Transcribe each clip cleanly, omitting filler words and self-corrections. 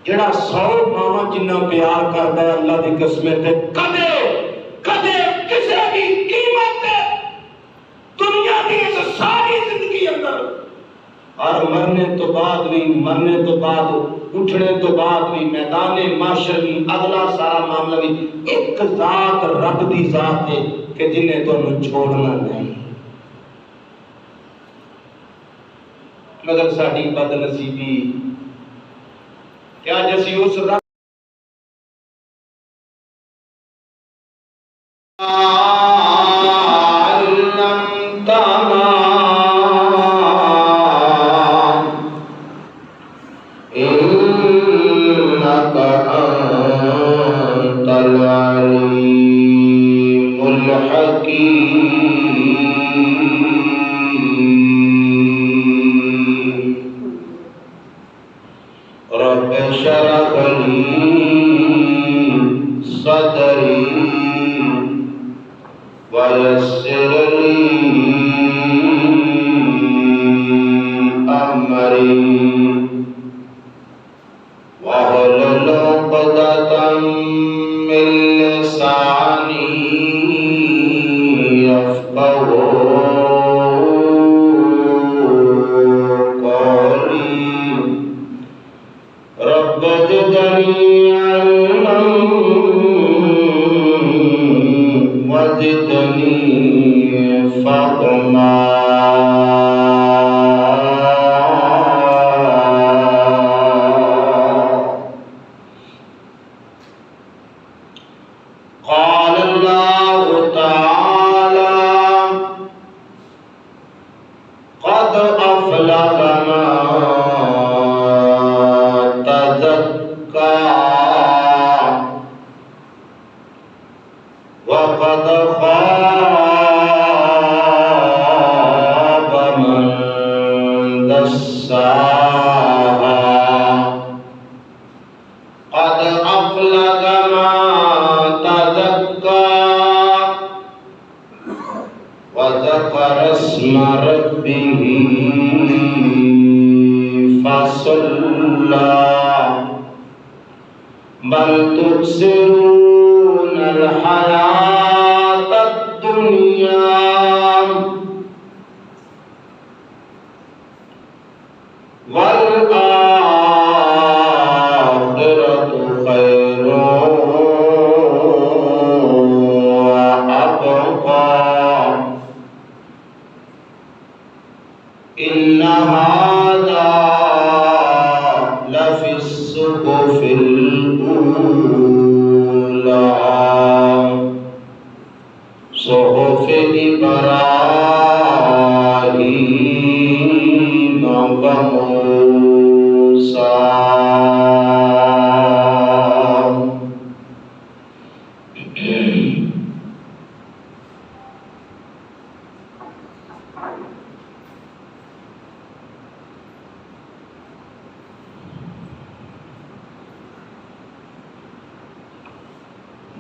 جڑا 100 ماما جنہ پیار کرتا ہے اللہ دی قسم تے کدے کدے کسے بھی قیمت دنیا دی اس ساری زندگی اندر اور مرنے تو بعد اٹھنے تو بعد بھی میدان معاشر بھی اگلا سارا معاملہ بھی ایک ذات رب دی ذات ہے کہ جنہیں تمہیں چھوڑنا نہیں، مگر ساڈی بد نصیبی کیا جیسی اس رب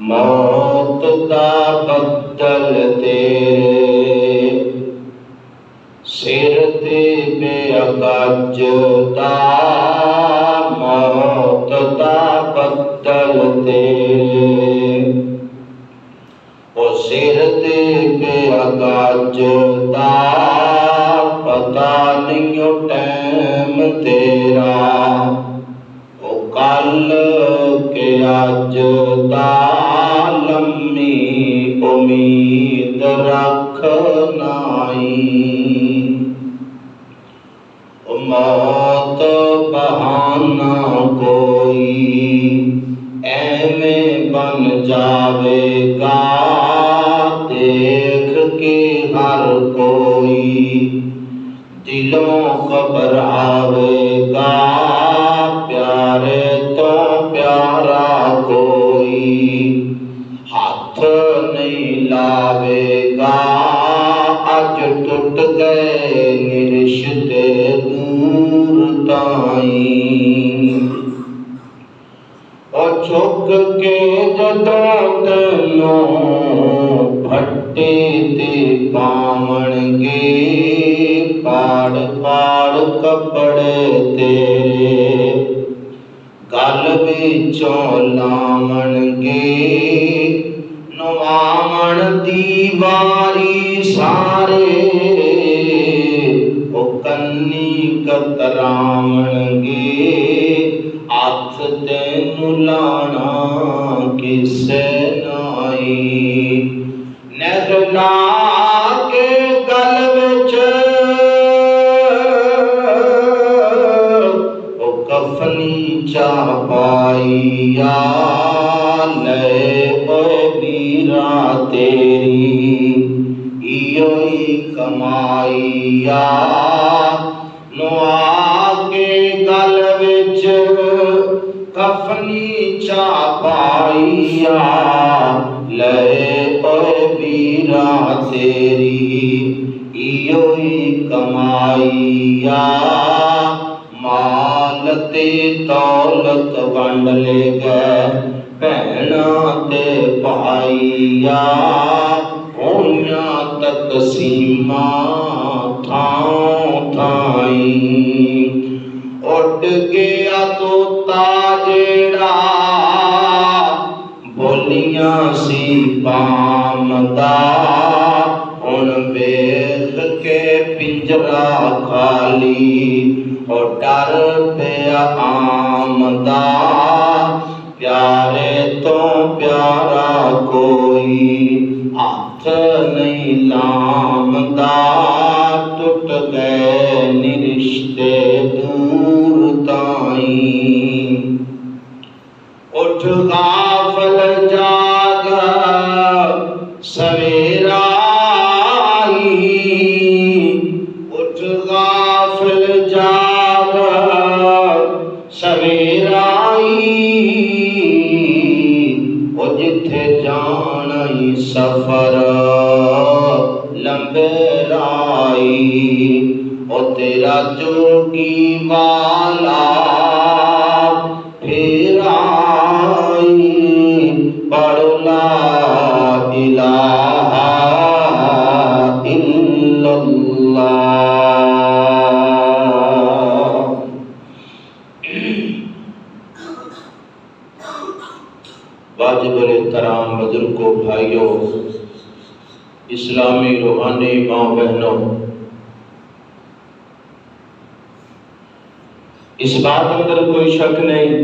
موت دا بدل تیرے سر تے بے اگج دا، موت دا بدل تیرے او سر تے بے اگج دا، پتہ نہیں ٹائم تیرا او کل کے اج دا، لمبی امید رکھنائی موت بہانہ کوئی ایویں بن جاوے گا، دیکھ کے ہر کوئی دلوں گھبراوے گا، پیارے تو پیارا کوئی ہاتھ نہیں لاوے گا، اج ٹوٹ گئے رشتے دور تائیں، اور جھک کے جدوں تینوں بھٹے تے پاون گے، پاڑ پاڑ کپڑے تیرے گل وچوں لاون گے نواون دی واری سارے او کنی کتراون گے ہاتھ تینوں لانا کسے نائی نظر لا کے گل وچ او کفنی چاہ پائیا لے اوے بیرا تیری ایوئی کمائیا نو آگے گل وچ کفنی چاہ پائیا لے اوے بیرا تیری ایوئی کمائیا مال تے دولت ونڈ لے گئے بہنا تے بھائیا ہویاں تقسیماں تھاؤں تھائیں اٹھ گیا توتا جیڑا بولیاں سی پامدا ہن ویکھ کے پنجرا خالی اور ڈر پیا آمدا پیارے تو پیارا کوئی ہاتھ نہیں لامدا ٹوٹ گئے نی رشتے دور تائیں اٹھ غافل جاگ سویرا آئی اٹھ غافل جاگ سویرا آئی او جتھے جانائی سفر لمبے رائی او تیرا جوگی والا پھر آئی پڑھ لا الہ الا اللہ واجب الاحترام بزرگوں بھائیوں اسلامی روحانی ماں بہنوں اس بات اندر کوئی شک نہیں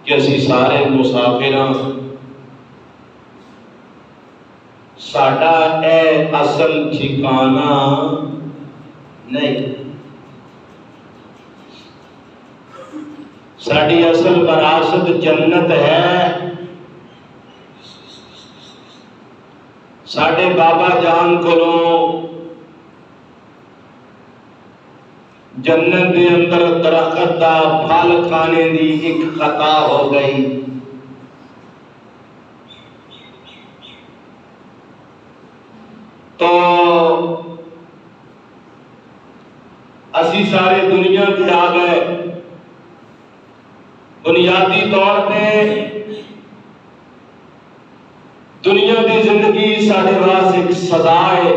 کہ اسی سارے مسافراں ساڈا اے اصل ٹھکانہ نہیں ساڈی اصل وراثت جنت ہے ساڈے بابا جان کولوں جنت دے اندر درخت دا پھل کھانے دی ایک خطا ہو گئی تو اسی سارے دنیا تے آ گئے بنیادی طور پہ دنیا دی زندگی ساڈے واسطے ایک سزا ہے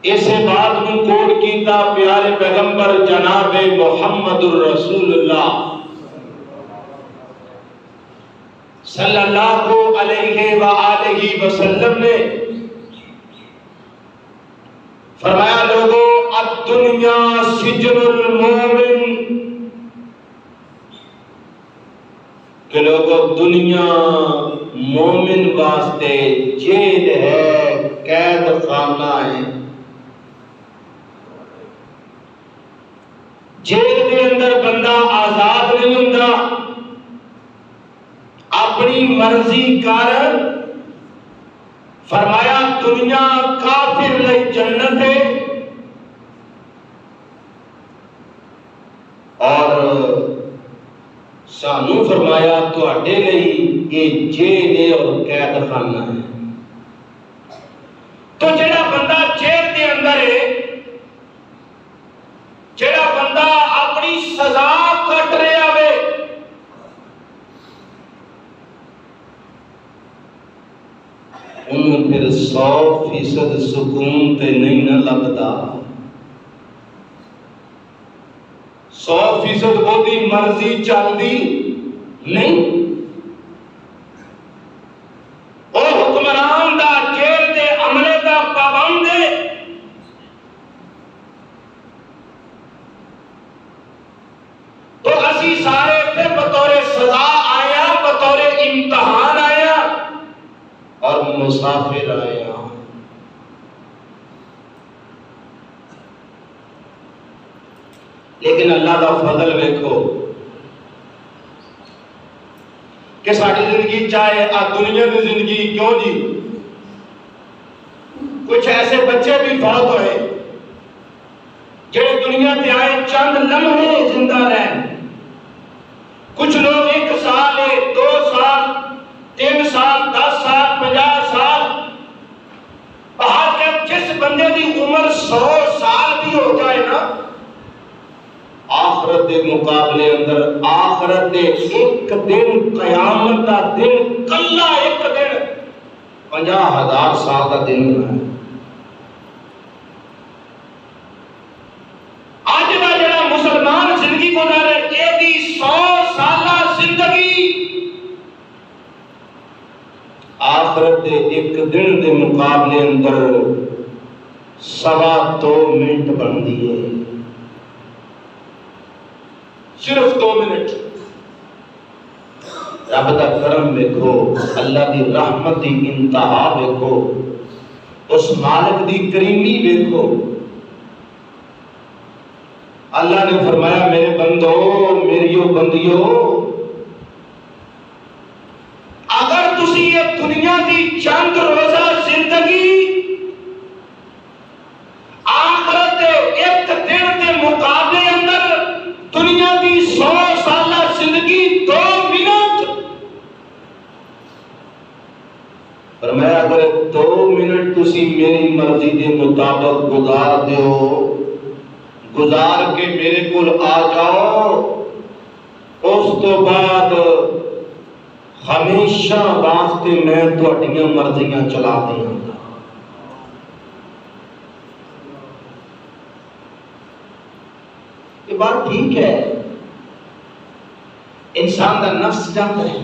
اسے بات میں کوڈ کیتا پیارے پیغمبر جناب محمد الرسول اللہ صلی اللہ علیہ وآلہ وسلم نے فرمایا لوگوں الدنیا سجن المومن کہ لوگوں دنیا مومن واسطے جیل ہے قید خانہ ہے جیل کے اندر بندہ آزاد نہیں ہوتا اپنی مرضی کر فرمایا دنیا کافر لئی جنت ہے اور سانو فرمایا تواڈے لئی یہ جیل ہے اور قید خانہ ہے تو جڑا بندہ جیل کے اندر ہے جڑا بندہ اپنی سزا کٹ رہا ہے انہوں پھر 100% سکون تے نہیں نہ لگتا 100% وہی مرضی چلتی نہیں. وہ حکمران دا جیل دے عملے دا پابند ہے. تو اسی سارے تے بطور سزا آیا، بطور امتحان آیا اور مسافر آیا. لیکن اللہ دا فضل ویکھو کہ ساری زندگی چاہے دنیا کی زندگی کیوں جی، کچھ ایسے بچے بھی فوت ہوئے جڑے دنیا تے آئے چند لمحے زندہ رہے. کچھ لوگ 1 سال 2 سال 3 سال 10 سال 50 سال، بہت کہ جس بندے کی عمر 100 سال بھی ہو جائے نا، آخرت دے مقابلے اندر آخرت دے ایک دن، قیامت دا دن، کلا ایک دن 50,000 سال کا دن ہے. آج دا جڑا مسلمان زندگی گزارے یہ دی 100 سالہ زندگی آخرت دے ایک دن دے مقابلے اندر 2.25 منٹ بندی ہے. صرف 2 منٹ. رب دا کرم دیکھو، اللہ دی رحمت دی انتہا دیکھو، اس مالک دی کریمی دیکھو. اللہ نے فرمایا میرے بندو، میریو بندیو، اگر تسی یہ دنیا دی چند روزہ زندگی آخرت ایک دن کے مقابلے اندر دنیا کی 100 سالہ زندگی 2 منٹ، فرمایا اگر 2 منٹ تسی میری مرضی کے مطابق گزار دیو، گزار کے میرے کول آ جاؤ، اس تو بعد ہمیشہ واسطے میں تہاڈیاں مرضیاں چلا دیاں گا. یہ بات ٹھیک ہے، انسان کا نفس چاہتا ہے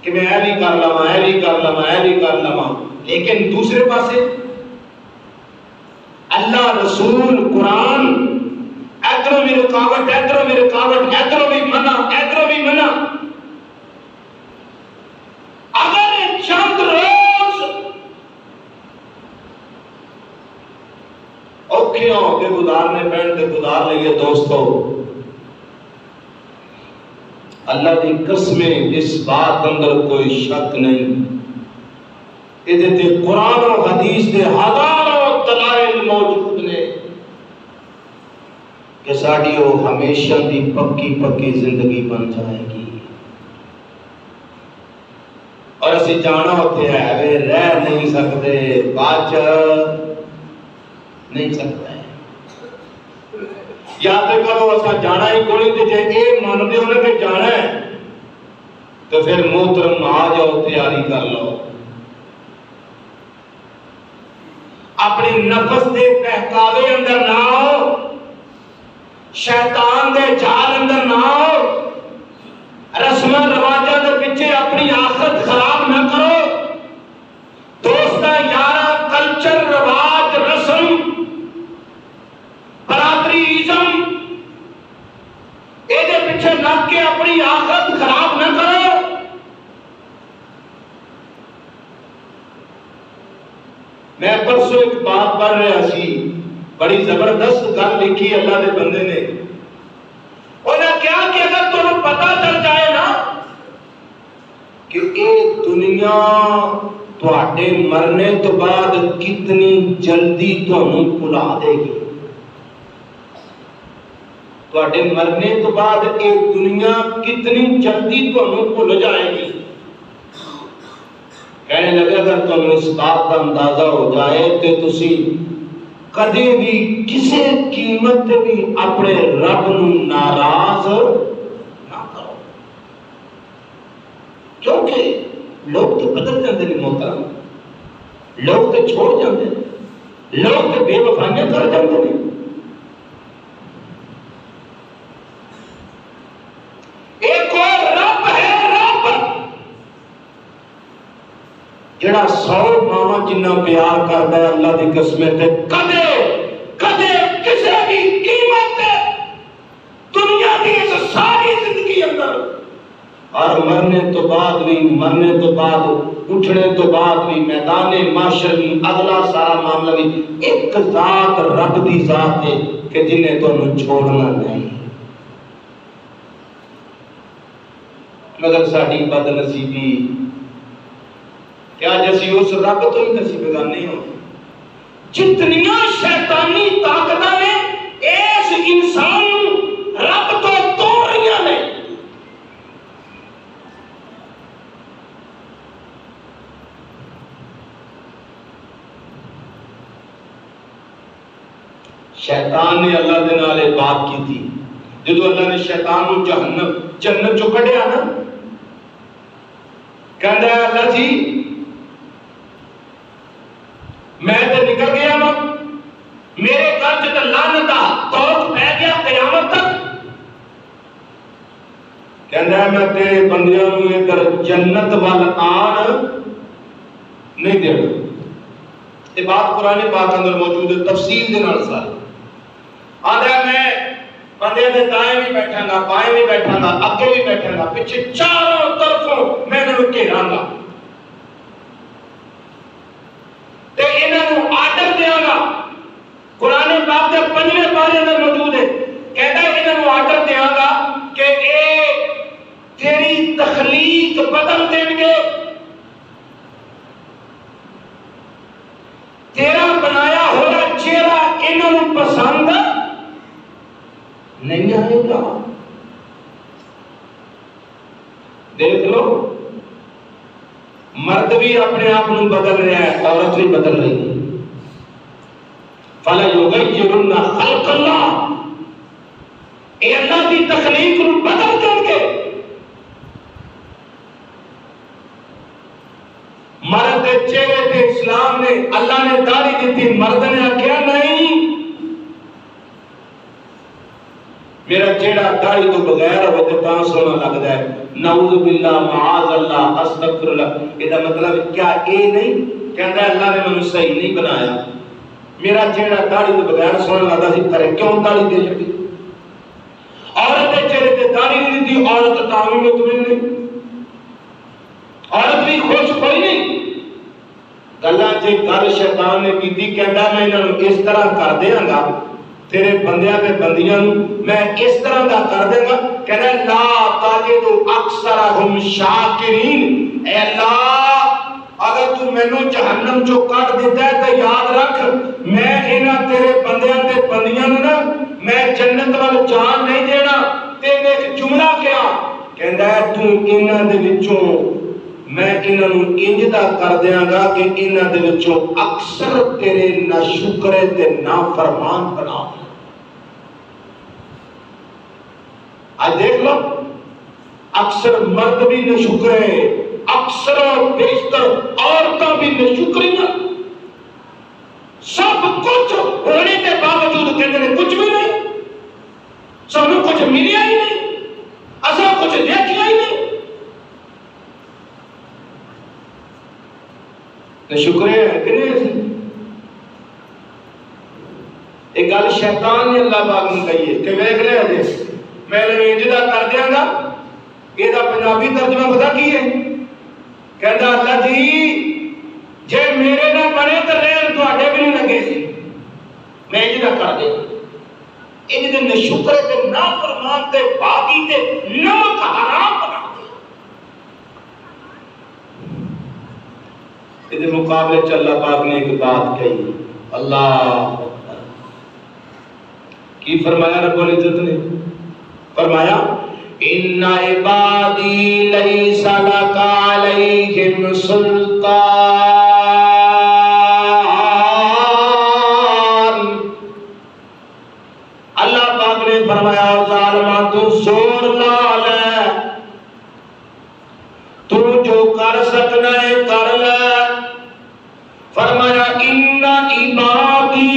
کہ میں اے بھی کر لواں، اے بھی کر لواں، اے بھی کر لواں. لیکن دوسرے پاسے اللہ، رسول، قرآن ادھروں بھی رکاوٹ، ادھروں بھی رکاوٹ، ادھروں بھی منع، ادھروں بھی منع. اگر چند روز اوکھے ہوں کہ گزارنے پہن کے گزار لئیے دوستو، اللہ کی قسمیں اس بات اندر کوئی شک نہیں، یہ تے قرآن و حدیث دے ہزاروں دلائل موجود نے کہ ساڑی وہ ہمیشہ دی پکی پکی زندگی بن جائے گی. اور اسی جانا ہوتے ہیں وہ رہ نہیں سکتے، بچ نہیں سکتا ہے. یا تو کرو ایسا جانا ہی کوئی تے جے اے مانتے ہونے کہ جانا ہے تو پھر محترم آ جاؤ، تیاری کر لو. اپنی نفس دے بہکاوے اندر نہ آؤ، شیطان دے جال اندر نہ آؤ، رسم رواجہ دے پیچھے اپنی آخرت خراب نہ کرو. دوستہ یارہ کلچر، رواج، رسم، برادریزم یہ پیچھے لگ کے اپنی آخرت خراب نہ کرو. میں پرسوں ایک بات پڑھ رہا سی، بڑی زبردست گل لکھی اللہ دے بندے نے. انہیں کیا کہ اگر تمہیں پتا چل جائے نا کہ یہ دنیا تواڈے مرنے تو بعد کتنی جلدی تمہیں بھلا دے گی، تواڈے مرنے تو بعد یہ دنیا کتنی جلدی تمہیں بھول جائے گی. کہنے لگے اگر تمہیں اس بات کا اندازہ ہو جائے تو تسی کدے بھی کسی قیمت بھی اپنے رب نو ناراض نہ کرو. کیونکہ لوگ تو بدل جاتے ہیں محترم، لوگ تو چھوڑ جاتے ہیں، لوگ تو بے وفائیاں کر جاتے ہیں. جڑا 100 ماواں جنہ پیار کرتا ہے اللہ دی قسم تے کدے کدے کسے بھی قیمت دنیا کی اس ساری زندگی اندر اور مرنے تو بعد بھی اٹھنے تو بعد بھی میدان معاشر بھی اگلا سارا معاملہ بھی ایک ذات رب دی ذات ہے کہ جنہیں تمہیں چھوڑنا نہیں. مگر ساری بد نصیبی کیا جیسی اس رب تو ہی نصیب بگانے ہو. جتنیاں شیطانی طاقتاں نے اس انسان رب تو توڑ رہی نے. شیطان نے اللہ دے نال بات کی تھی. جدو اللہ نے شیطان کو جنت چو کڈیا نا کہندا ہے اللہ جی میں تے نکل گیا نا میرے گھر تے لعنت دا توق پہ گیا قیامت تک. کہندا ہے میں تیرے بندیاں نوں ادھر جنت وال آن نہیں دینا. یہ بات قرآن پاک اندر موجود ہے تفصیل دے نال ساری. آدھا میں بندے دے دائیں بھی بیٹھا گا بائیں بھی بیٹھا گا اگے بھی بیٹھا گا پیچھے چاروں طرفوں میں انہوں گھیراں گا تے انہاں نوں آرڈر دیاں گا. قرآن پاک دے 5ویں پارے اندر موجود ہے. کہتا ہے انہاں نوں آرڈر دیاں گا کہ اے تیری تخلیق بدل دیں گے تیرا بنایا ہوا چہرہ انہاں نوں پسند نہیں آئے گا. دیکھ لو مرد بھی اپنے آپ کو بدل رہا ہے عورت بھی بدل رہی ہے. فَلَا يُغَيِّرُنَّ خَلْقَ اللَّهِ اے اللہ کی تخلیق کو بدل دیں گے. مرد کے چہرے تے اسلام نے اللہ نے داڑھی دی تھی مرد نے آخیا نہیں میرا چہرہ داڑھی تو بغیر ہو تو تاں سونا لگتا ہے. نعوذ باللہ معاذ اللہ استغفر اللہ. یہ مطلب کیا اے نہیں کہندا اللہ نے مجھے صحیح نہیں بنایا میرا چہرہ داڑھی تو بغیر سونا لگتا سی کرے کیوں داڑھی دے چھڈی. عورت کے چہرے تے داڑھی نہیں دی عورت تاں بھی مطمئن نہیں عورت بھی خوش کوئی نہیں. گلاں جے گل شیطان نے کیتی کہندا میں انہاں نوں اس طرح کر دیاں گا تیرے بندیاں تے بندیاں نوں میں اس طرح دا کر دے گا کہنا لا تاجدو اکثرہم شاکرین. اے اللہ اگر تو مینوں جہنم چوں کٹ دیتا ہے تو یاد رکھ میں انہاں تیرے بندیاں تے بندیاں نوں نا میں جنت وال جان نہیں دینا. تے ایک جملہ کیا کہندا ہے تو انہاں دے وچوں میں انہاں نوں انج دا کر دیاں گا کہ انہاں دے وچوں اکثر تیرے ناشکرے تے نافرمان بنا. آج دیکھ لو اکثر مرد بھی ناشکرے اکثر بیشتر عورتیں بھی ناشکریاں سب کچھ ہونے کے باوجود کہتے ہیں کچھ بھی نہیں سب کچھ ملیا ہی نہیں اصل کچھ دیکھیا ہی نہیں. شکریہ ہے کہ نہیں. ایک گل شیطان نے اللہ پاک نے کہی ہے کہ ویکھ لے دے میں انج دا کر دیاں گا. یہ دا پنجابی ترجمہ پتہ کی ہے کہندا اللہ جی جے میرے نہ بنے تے رہن تواڈے بھی نہیں لگے سی میں انج دا کر دے. انج دے ناشکرے تے نافرمان تے باغی تے نمک حرام بنا دے. اس مقابلے چ اللہ پاک نے ایک بات کہی. اللہ کی فرمایا رب العزت نے فرمایا ان عبادی لیس لک علیہم سلطان. اللہ پاک نے فرمایا ظالماں تو زور لا لے تو جو کر سکنا ہے کر لے. فرمایا ان عبادی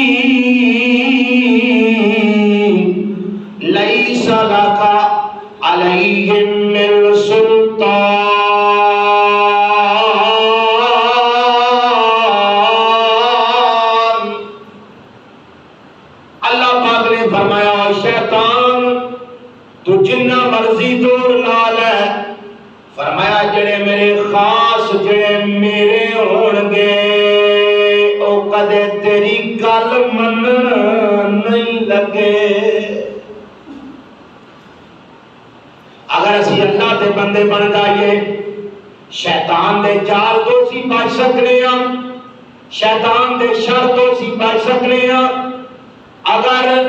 لیس لک علیہم من سلطان. مرضی دور لا لے فرمایا جڑے میرے خاص جڑے میرے ہون گے او کدے تیری گل منن نہیں لگے اگر اسی اللہ دے بندے بن جائیے شیطان دے جال تو سی بچ سکنے ہاں شیطان دے شر تو سی بچ سکنے ہاں اگر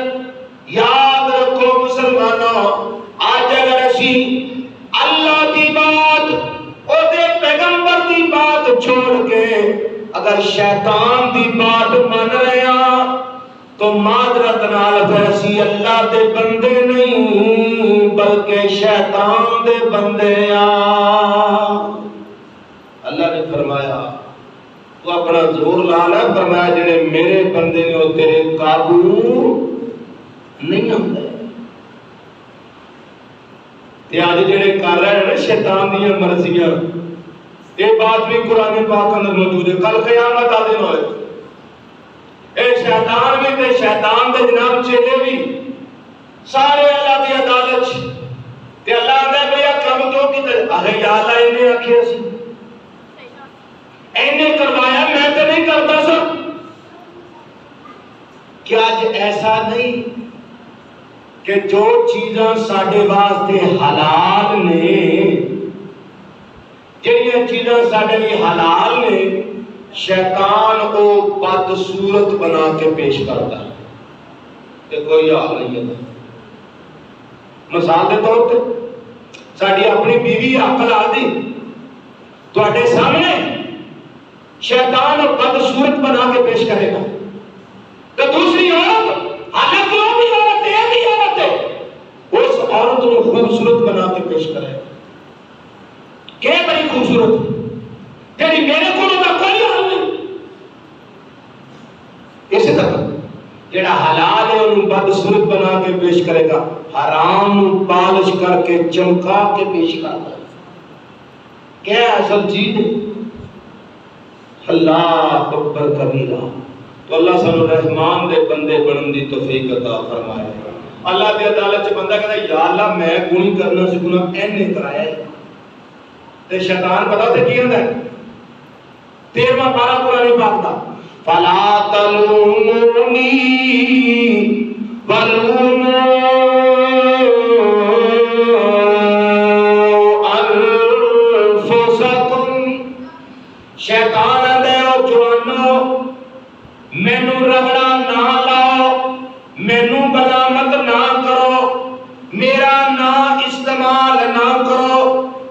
یاد رکھو مسلمانوں آج اگر اسی اللہ کی بات او دے پیغمبر کی بات چھوڑ کے اگر شیطان کی بات مان رہے ہیں تو معذرت نال پھر اسی اللہ دے بندے نہیں بلکہ شیطان دے بندے اللہ نے فرمایا تو اپنا زور لا لے فرمایا جڑے میرے بندے نے وہ تیرے قابو نہیں آتے تے آج جڑے کر رہے ہیں نا شیطان دی مرضیاں یہ بات بھی قرآن پاک اندر موجود ہے کل قیامت آ دن ہوئے اے شیطان بھی تے شیطان دے جناب چیلے بھی سارے اللہ دی عدالت تے اللہ نے بھیا کم کیوں کیتے آہے یا اللہ انہیں آکھیا سی انہیں کروایا میں تے نہیں کرتا سب کیا آج ایسا نہیں کہ جو چیزاں ساڈے واسطے حلال نے جہاں چیزاں ساڈے لیے حلال نے شیطان کو بد صورت بنا کے پیش کرتا ہے کہ کوئی حال نہیں ہے مثال کے طور پہ ساری اپنی بیوی عقل آدھی تواڈے سامنے شیطان بد صورت بنا کے پیش کرے گا تو دوسری عورت حالت وہ بھی عورت ہے بھی عورت ہے اس عورت کو خوبصورت بنا کے پیش کرے گا کہ بڑی خوبصورت تیری میرے کو نہ کوئی حال نہیں اسی طرح جڑا حلال ہے انہوں بد صورت بنا کے پیش کرے گا حرام پالش کر کے چمکا کے پیش کرتا ہے کیا اصل چیز اللہ اکبر کبیرہ تو اللہ سن رحمان دے بندے بنن دی توفیق عطا فرمائے اللہ دی عدالت چ بندہ کہتا ہے یا اللہ میں گناہ کرنا سی گناہ اینے کرایا ہے تے شیطان پتہ تے کی ہوندا ہے 13واں پارہ قرآن پاک دا فلا تلومونی ولوموا انفسکم شیطان دے او جوانو مینو رگڑا نہ لاؤ مینو بلامت نہ کرو میرا نا استعمال نہ کرو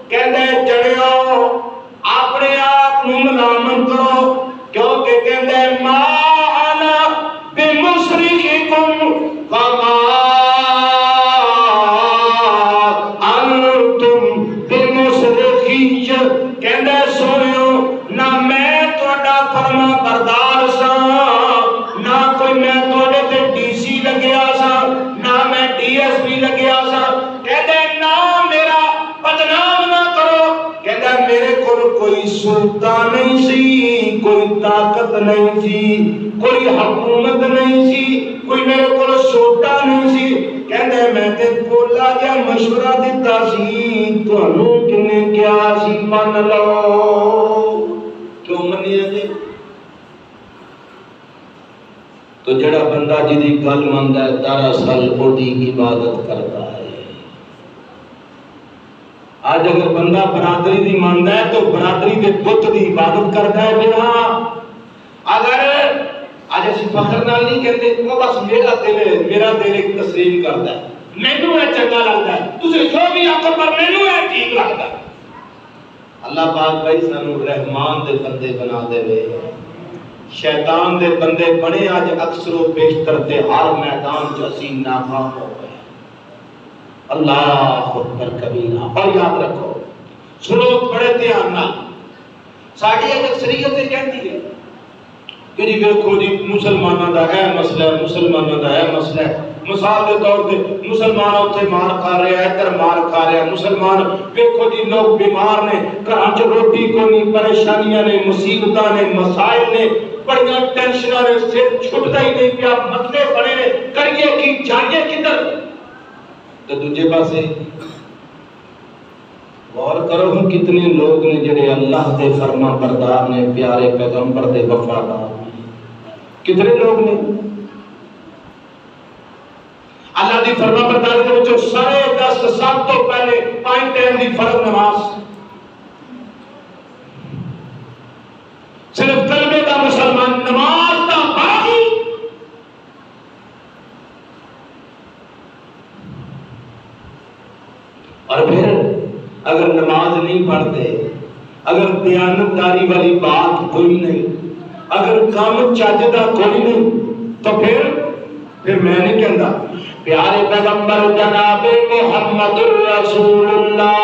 کہندے جڑیو اپنے آپ نو ملامت کرو کیونکہ کہندے ما انا بمصرخکم وما انتم بمصرخی کہندے سنو نہ میں تہاڈا فرما بردار ساں نہ کوئی میں تھوڑے تے ڈی سی لگیا سا نہ میں ڈی ایس پی لگیا سا کہتے نہ میرا بدنام نہ کرو کہتے میرے کو کوئی سلطان نہیں سی کوئی طاقت نہیں سی کوئی حکومت نہیں سی کوئی میرے کو چھوٹا نہیں سی کہتے میں تے بولا جا مشورہ دیتا سی تانوں کنے کیا سی من لو کیوں منیا جی تو جڑا بندہ جدی گل مندا ہے دراصل اودی عبادت کرتا ہے آج اگر بندہ برادری دی مندا ہے تو برادری دے بت دی عبادت کرتا ہے بنا اگر آج اسی فخر نال نہیں کہتے وہ بس میرا دل ایک تسلیم کرتا ہے مینوں یہ چنگا لگتا ہے تسے جو بھی آکھو پر مینوں یہ ٹھیک لگتا ہے اللہ پاک بھائی سانو رحمان دے بندے بنا دے وے شیطان دے بندے بنے آج اکثر و بیشتر تے ہر میدان جو اسی ناکام ہو گئے اللہ اکبر کبیرہ اور یاد رکھو سنو بڑے دھیان نال ساڈی اکثریت یہ کہتی ہے کہ جی دیکھو جی مسلمانوں دا ہے مسئلہ ہے مسلمانوں دا ہے مسئلہ ہے مثال کے طور پہ مسلمان اتنے مار کھا رہے ہیں ادھر مار کھا رہے ہیں مسلمان دیکھو جی لوگ بیمار نے گھر چ روٹی کو نہیں پریشانیاں نے مصیبتاں نے مسائل نے بڑیاں ٹینشناں نے سر چھٹتا ہی نہیں پیا مسئلے بڑے نے کریے کی جائیے کدھر تو دوجے پاسے غور کرو ہم کتنے لوگ نے جڑے اللہ دے فرما بردار نے، پیارے پیغمبر دے وفادار نے، کتنے لوگ نے اللہ دی فرما برداری دے وچوں سارے دست سب تو پہلے 5 ٹائم دی فرض نماز، صرف کلمے دا مسلمان، نماز دا باقی اور پھر اگر نماز نہیں پڑھتے، اگر دیانتداری والی بات کوئی نہیں، اگر کام چاجدہ کوئی نہیں، تو پھر میں نہیں کہتا پیارے پیغمبر جناب محمد رسول اللہ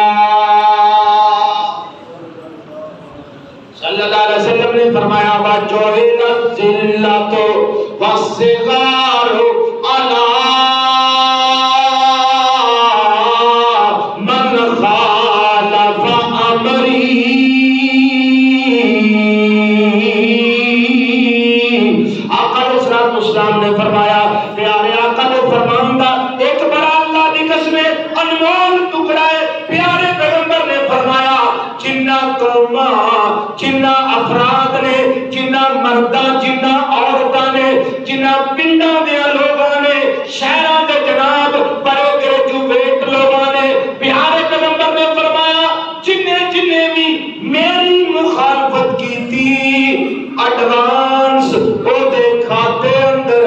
صلی اللہ علیہ وسلم نے فرمایا وَجُعِلَتِ الذِّلَّةُ وَالصِّغَارُ عَلَىٰ مَنْ خَالَفَ أَمْرِي۔ آقا علیہ السلام نے فرمایا، پیارے آقا نے فرمایا ایک بڑا اللہ کی قسم انمول ٹکڑا ہے، پیارے پیغمبر نے فرمایا جنہ قوماں، جنہ افراد نے، جنہ مرداں، جنہ عورتاں نے، جنہ پنڈاں دیا لوگاں نے، شہراں دے جناب بڑے گریجویٹ لوگاں نے، پیارے پیغمبر نے فرمایا جنہیں بھی میری مخالفت کی تھی ایڈوانس او دے کھاتے اندر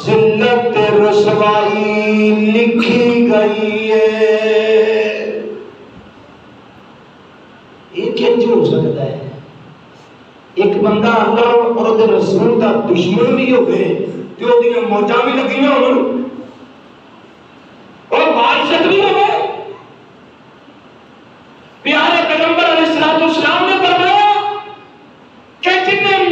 ذلت رسوائی لکھی گئی ہے۔ یہ کیسے ہو سکتا ہے؟ ایک بندہ اللہ اور رسول کا دشمن بھی ہوئے جو دیا موجہ بھی لگی ہیں اور بارشت بھی ہوئے۔ پیارے پیغمبر علیہ السلام نے فرمایا کہ جنہیں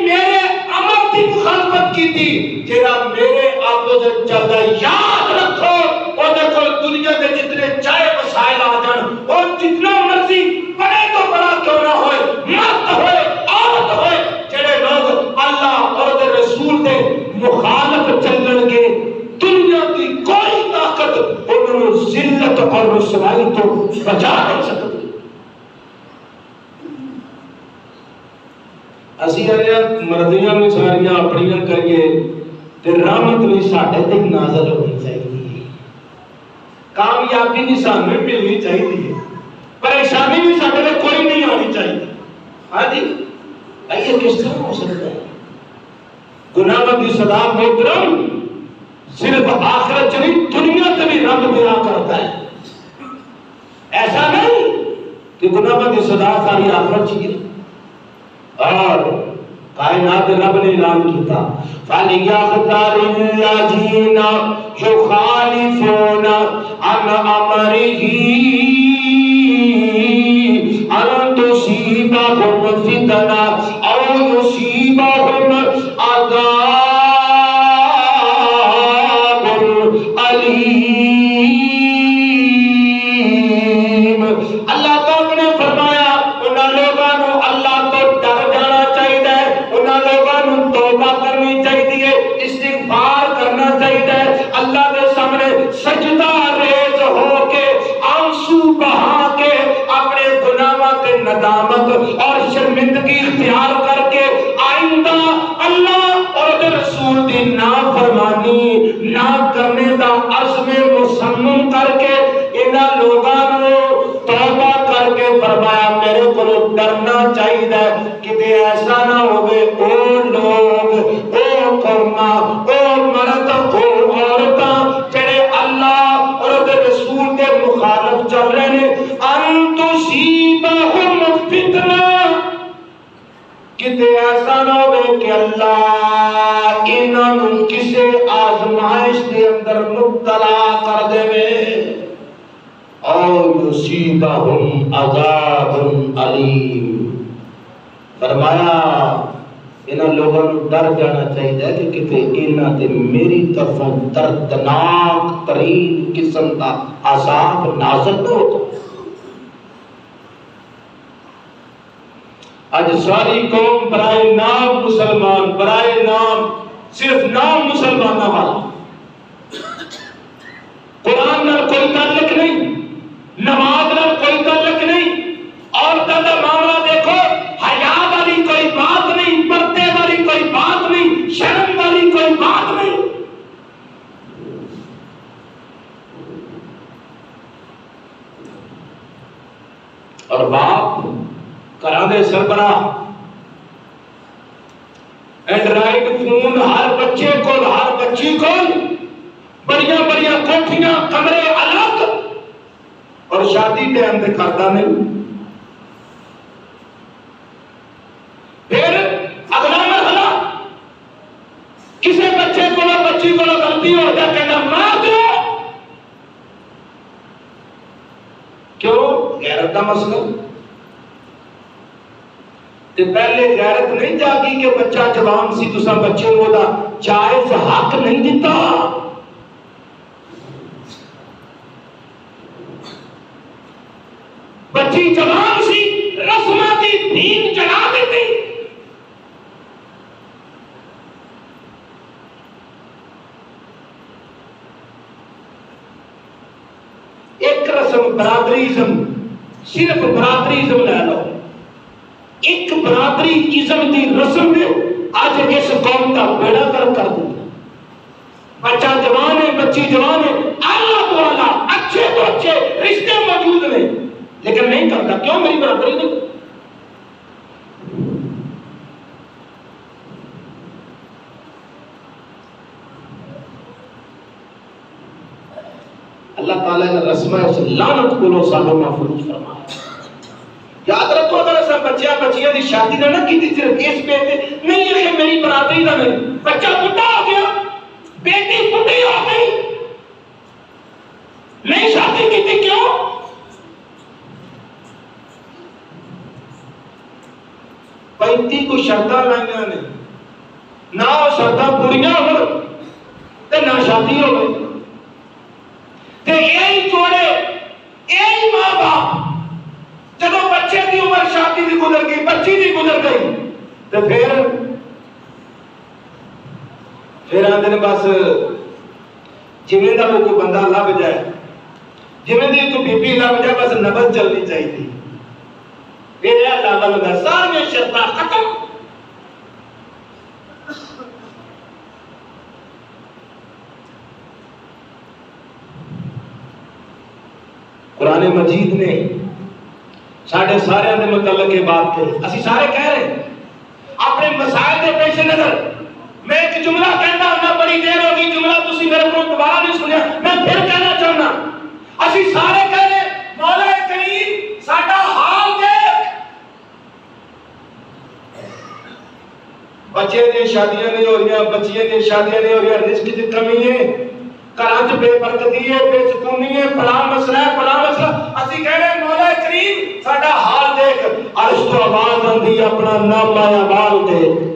میرے امر کی مخالفت کی تھی، جیرا میرے آپوں سے چلتا یاد رکھو اور دیکھو دنیا کے جتنے چاہے مسائل آ جان اور جتنا مرضی بڑے تو بڑا کیوں نہ ہوئے، مرد ہوئے عورت ہوئے، جڑے لوگ اللہ اور دے رسول دے مخالف چلن کے دنیا کی کوئی طاقت انہوں ذلت اور رسوائی تو بچا نہیں سکتی۔ اسی مردیاں بھی ساریاں اپنیاں کریے تے رحمت بھی ساڈے تے نازل ہونی چاہیے، کامیابی بھی سامنے ملنی چاہیے، پریشانی بھی ساڈے تے کوئی نہیں آنی چاہیے۔ ہاں جی یہ کس طرح ہو سکتا ہے؟ گناہ کی سزا محترم صرف آخرت نہیں دنیا سے بھی رب دیا کرتا ہے۔ ایسا نہیں کہ گناہ کی سزا ساری آخرت چاہیے۔ اور کائنات رب نے اعلان کیتا فَلْيَحْذَرِ الَّذِينَ يُخَالِفُونَ عَنْ أَمْرِهِ أَن تُصِيبَهُمْ فِتْنَةٌ أَوْ يُصِيبَهُمْ عَذَابٌ أَلِيمٌ۔ اللہ تعالیٰ نے فرمایا انہاں لوگاں نو اللہ تو ڈر جانا چاہیے، انہاں لوگاں نو توبہ کرنی چاہیے، استغفار کرنا چاہیے، اللہ کے سامنے سجدہ ریز ہو کے آنسو بہا کے اپنے گناہاں تے ندامت اور شرمندگی اختیار کر کے آئندہ اللہ اور رسول دی نافرمانی نہ کرنے دا عزم مصمم کر کے انہاں لوگاں نو توبہ کر کے فرمایا میرے کو ڈرنا چاہیے کہ ایسا نہ ہوئے او لوگ او قوماں او مرد او عورتاں جڑے اللہ اور رسول کے مخالف چل رہے ہیں ان تصیبہم فتنہ، کتے ایسا نہ ہوئے کہ اللہ انہوں کسے آزمائش کے اندر مبتلا کر دے او یصیبہم عذاب علیم۔ فرمایا انہاں لوگوں کو ڈر جانا چاہیے کہ کتے انہاں تے میری طرفوں دردناک ترین قسم کا عذاب نازل نہ ہو۔ آج ساری قوم برائے نام مسلمان، برائے نام صرف نام مسلمانہ والا، قرآن نہ کوئی تعلق نہیں، نماز نال کوئی تعلق نہیں، عورتوں کا معاملہ دیکھو، حیا والی کوئی بات نہیں، پردے والی کوئی بات نہیں، شرم والی کوئی بات نہیں۔ اور باپ گھراں دے سربراہ، اینڈرائڈ فون ہر بچے کو، ہر بچی کو، بڑیاں بڑیاں کوٹھیاں، کمرے الگ، اور شادی ٹائم تے کرتا نہیں۔ پھر اگلا مرحلہ، کسی بچے کو بچی کو غلطی ہو جائے کہنا مار دو، کیوں؟ غیرت کا مسئلہ۔ تے پہلے غیرت نہیں جاگی کہ بچہ جوان سی، تساں بچے کو دا جائز حق نہیں دیتا۔ بچی جوان سی، رسماں دی دین چڑھا دیتی۔ ایک رسم برادریزم، صرف برادریزم لے لو، ایک برادری ازم دی رسم نے آج اس قوم کا بیڑا کر دیا۔ بچہ جوان ہے، بچی جوان ہے، اعلیٰ تو اعلیٰ، اچھے تو اچھے رشتے موجود ہیں، لیکن نہیں کرتا۔ کیوں؟ میری برادری نہیں۔ اللہ تعالیٰ نے رسمہ سے لعنت کو سالوں محفوظ فرمایا۔ یاد رکھو، اگر ایسا بچیاں دی شادی نہ کی تھی صرف اس پہ نہیں ہے کہ میری برادری کا نہیں، بچہ بڈھا ہو گیا، بیٹی بڈھی ہو گئی، نہیں شادی کی تھی، کیوں؟ پینتی کو شرطاں لائیاں نے، نہ شرطاں پوریاں ہو تے نہ شادی ہو گئی، تے یہی جوڑے، یہی ماں باپ جب بچے کی عمر شادی دی گزر گئی، بچی دی گزر گئی، تو پھر آتے ہیں بس جویں دا کوئی بندہ لب جائے، جویں دی کوئی بی بی لب جائے، بس نبض چلنی چاہیے، پھر اللہ لگا سارے شرطاں ختم۔ قرآن مجید نے ساڑھے سارے دے متعلق یہ بات کہی، اسی سارے کہہ رہے ہیں اپنے مسائل کے پیش نظر۔ میں ایک جملہ کہنا ہونا، بڑی دیر ہوگی جملہ تسی میرے کو دوبارہ نہیں سنیا، میں پھر کہنا چاہنا، اسی سارے کہہ رہے مولا کریم ساڈا حال دیکھ۔ بچے دی شادیاں نہیں ہو رہی، بچیاں دی شادیاں نہیں ہو رہی، رزق کی کمی ہے، گھراں چ بے برکتی ہے، بے سکونی ہے، فلاں مسئلہ ہے، فلاں مسئلہ، اسی کہہ رہے مولا کریم ساڈا حال دیکھ۔ عرش تو آواز آندی اپنا نامہ اعمال دیکھ۔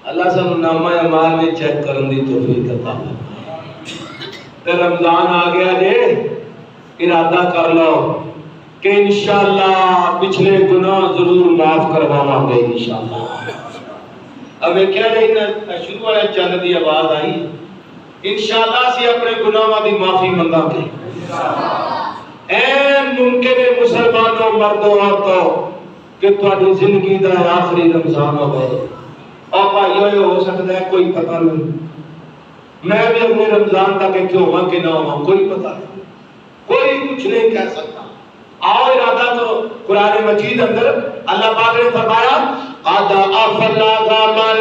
اللہ سانو نامہ اعمال میں چیک کرن دی توفیق عطا فرمائے۔ تے رمضان آ گیا جے، ارادہ کر لو کہ انشاءاللہ پچھلے گناہ ضرور معاف کرواواں گے انشاءاللہ۔ اب کیا نہیں شروع والے چند دی آواز آئی، انشاءاللہ سی اپنے گناہاں دی معافی منگا گے۔ اے ممکن مسلمانوں مردوں عورتوں کہ تہاڈی زندگی دا آخری رمضان ہوے، اور بھائیو یہ ہو سکتا ہے کوئی پتہ نہیں، میں بھی اپنے رمضان تک کہ ہوا کہ نہ ہوا کوئی پتہ نہیں، کوئی کچھ نہیں کہہ سکتا۔ آؤ ارادہ کرو، قرآن مجید اندر اللہ پاک نے فرمایا قد افلح من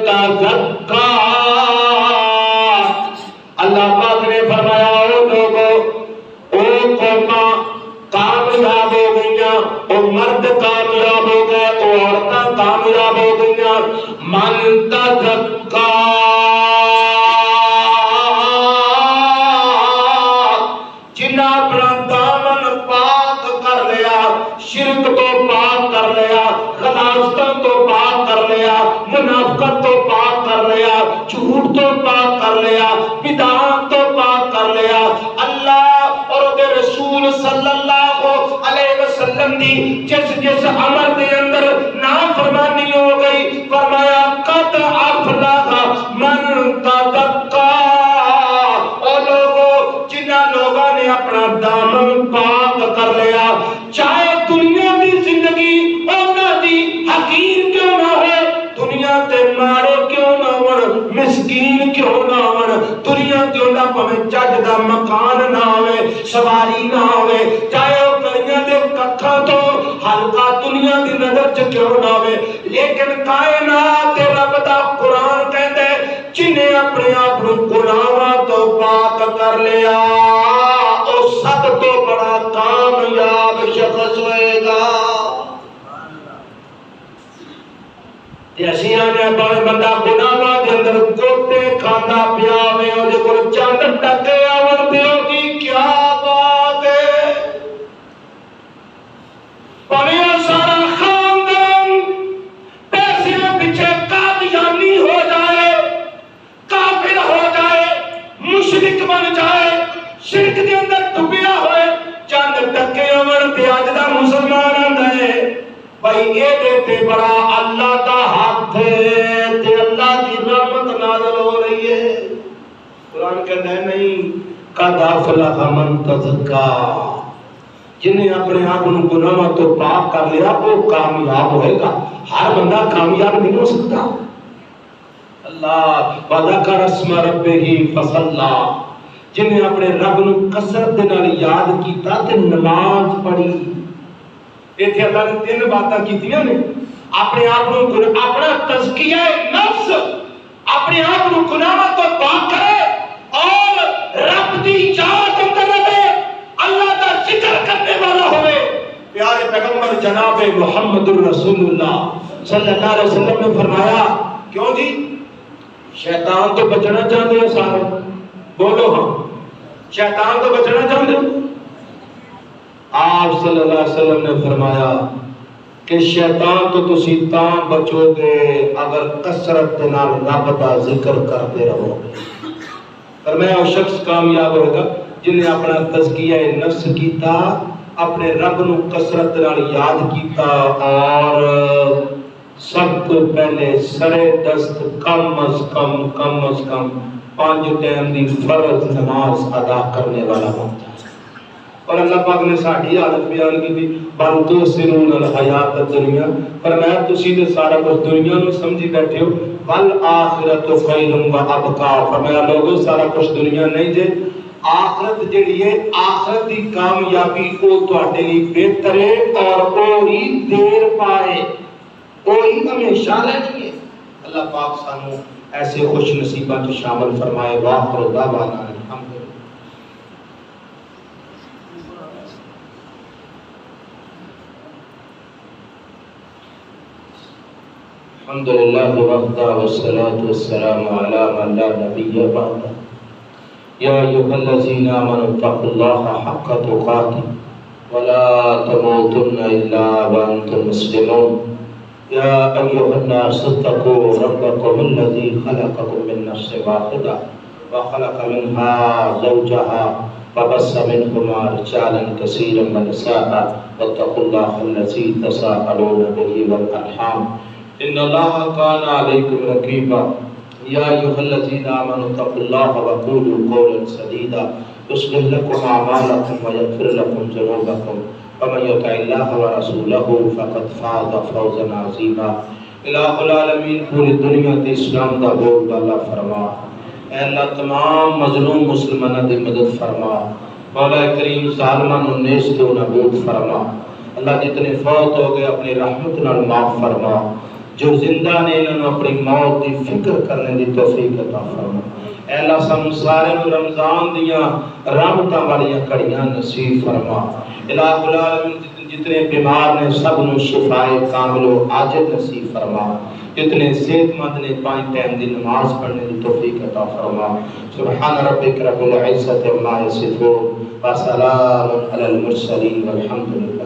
تزکا، اللہ پاک نے فرمایا او لوگو، او قوماں کامیاب ہو گئیاں، او مرد کامیاب ہو گئے، او عورتاں کامیاب ہو گئیاں، من تزکا جنہاں اپنا دامن پاک کر لیا، شرک تو پاک کر لیا، غلاظتوں تو پاک کر لیا، منافقت تو پاک کر لیا، جھوٹ تو پاک کر لیا، بدعات تو پاک کر لیا، اللہ اور دے رسول صلی اللہ علیہ وسلم دی جس عمر دے اندر نافرمانی ہو گئی، فرمایا قد افلح من تزکا، اور لوگوں جنہاں لوگوں نے اپنا دامن پاک کر لیا، چاہے دنیا دی زندگی انہاں دی حقیر کیوں نہ ہو، دنیا تے مارے کیوں نہ ہون، مسکین کیوں نہ ہون، دنیا تے انہاں پویں چج دا مکان نہ ہوئے، سواری نہ ہوئے، چاہے وہ گلیاں دے ککھاں تو ہلکا دنیا دی نظر چ کیوں نہ ہوئے، لیکن کائنات رب دا قرآن کہندا ہے جنہیں اپنے آپ کو گناہاں تو پاک کر لیا او سب تو بڑا کامیاب شخص ہوئے گا۔ اسی آنے پاویں بندہ گناہاں دے اندر گوتے کھاندا پیا ہوئے اودے کول چند ٹکے آون تے دی کیا بات ہے، پاویں سارا خاندان پیسے پیچھے قادیانی ہو جائے، کافر ہو جائے، مشرک بن جائے، شرک دے اندر ڈوبیا ہوئے، چند ٹکے آون تے اج دا مسلمان آندا ہے بھائی یہ دیتے بڑا اللہ دا ہاتھ ہے تے اللہ دی رحمت نازل ہو رہی ہے۔ قرآن کہتا ہے نہیں، قد افلح من تزکا، جنہیں اپنے آپ کو گناہوں تو پاک کر لیا وہ کامیاب ہوئے گا۔ ہر بندہ کامیاب نہیں ہو سکتا۔ اللہ وذکر اسم ربہ فصلی، جنہیں اپنے رب نو کثرت دے نال یاد کیتا تے نماز پڑھی۔ ایتھے اللہ نے تین باتاں کیتیاں نے، اپنے آپ کو اپنا تزکیہ نفس، اپنے آپ کو گناہوں تو پاک کرے اور رب دی یاد اندر رہے، اللہ کا ذکر کرنے والا ہوئے۔ پیارے پیغمبر جناب محمد الرسول اللہ صلی اللہ علیہ وسلم نے فرمایا کیوں جی شیطان تو بچنا چاہتے ہیں سارے، بولو ہاں شیطان تو بچنا چاہتے ہیں۔ آپ صلی اللہ علیہ وسلم نے فرمایا کہ شیطان تو تسی تاں بچو گے اگر کثرت دے نال رب دا ذکر کرتے رہو گے۔ فرمایا وہ شخص کامیاب ہوگا جنہیں اپنا تزکیہ نفس کیتا، اپنے رب نو کثرت نال یاد کیتا، اور سب کو پہلے سرے دست کم از کم 5 ٹائم دی فرض نماز ادا کرنے والا بنتا ہے۔ اور اللہ پاک نے ساڈی حالت بیان کی تھی، بل تؤثرون الحیات الدنیا، فرمایا تسی تے سارا کچھ دنیا نو سمجھی بیٹھے ہو، والآخرۃ خیر وابقا، فرمایا لوگوں سارا کچھ دنیا نہیں جے، آخرت جڑی ہے آخرت دی کامیابی او تواڈے لیے بہتر ہے اور وہی دیر پائے، وہی ہمیشہ رہنی ہے۔ اللہ پاک سانو ایسے خوش نصیباں تو شامل فرمائے۔ وآخر دعوانا الحمد للہ وحدہ والصلاة والسلام علی من لا نبی بعدہ۔ یا ایھا الذین آمنوا اتقوا اللہ حق تقاتہ ولا تموتن الا وانتم مسلمون۔ یا ایھا الناس اتقوا ربکم الذی خلقکم من نفس واحدہ وخلق منها زوجها وبث منهما رجالا كثيرا ونساء واتقوا الله الذي تساءلون به والارحام ان اللہ کان علیکم رقیبا۔ یا ایھا الذین آمنوا اتقوا اللہ وقولوا قولا سدیدا یصلح لکم اعمالکم ویغفر لکم ذنوبکم ومن یطع اللہ ورسولہ فقد فاز فوزا عظیما۔ الہ العالمین پوری دنیا تے اسلام دا بول بالا فرما، اے اللہ تمام مظلوم مسلمانوں دی مدد فرما، مولا کریم ظالماں نو نیست و نابود فرما۔ اللہ جتنے فوت ہو گئے اپنی رحمت نال معاف فرما، جو زندہ نے انہوں اپنی موت کی فکر کرنے دی توفیق عطا فرما۔ اے اللہ سب سارے رمضان دیاں رحمتاں والیاں کڑیاں نصیب فرما۔ الہ العالمین جتنے بیمار نے سب نو شفائے کامل و عاجل نصیب فرما، جتنے صحت مند نے 5 ٹائم دی نماز پڑھنے دی توفیق عطا فرما۔ سبحان ربک رب العزت عما یصفون وسلام علی المرسلین والحمد للہ۔